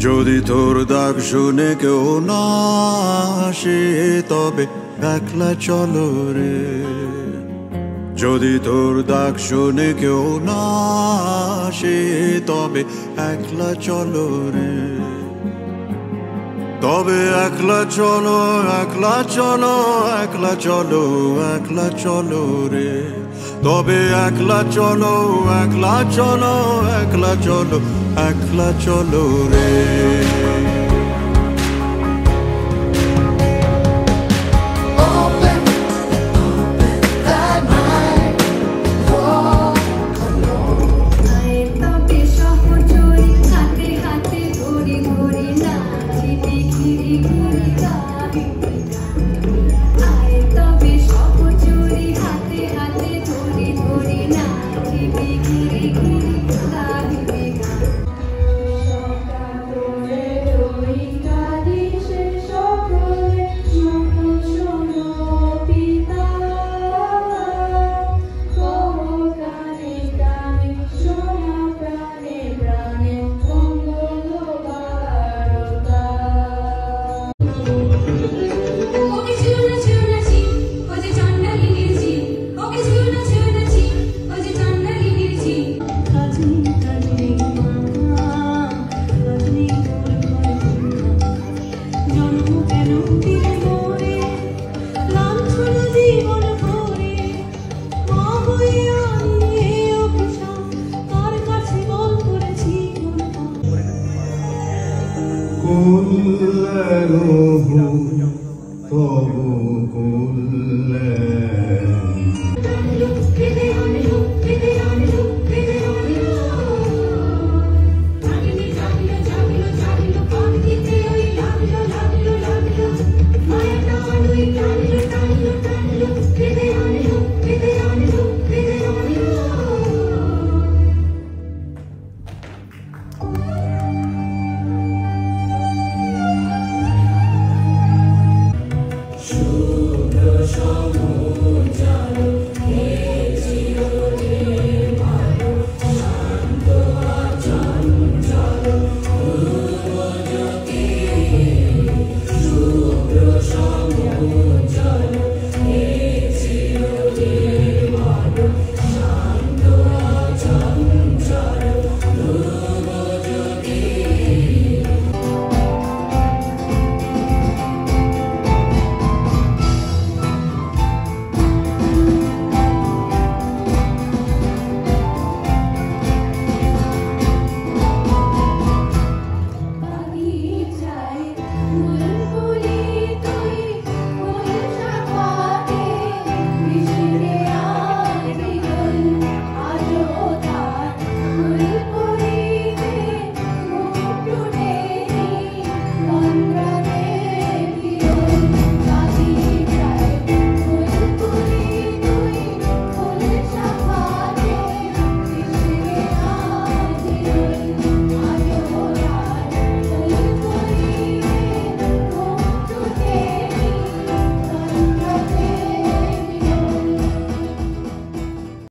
যদি তোর ডাক শুনে কেউ না আসে তবে একলা চলো রে। যদি তোর ডাক শুনে কেউ না আসে তবে একলা চলো রে। তবে একলা চলো, একলা চলো, একলা চলো, একলা চলো রে। তবে একলা চলো, একলা চলো, একলা চলো, একলা চলো রে। তবু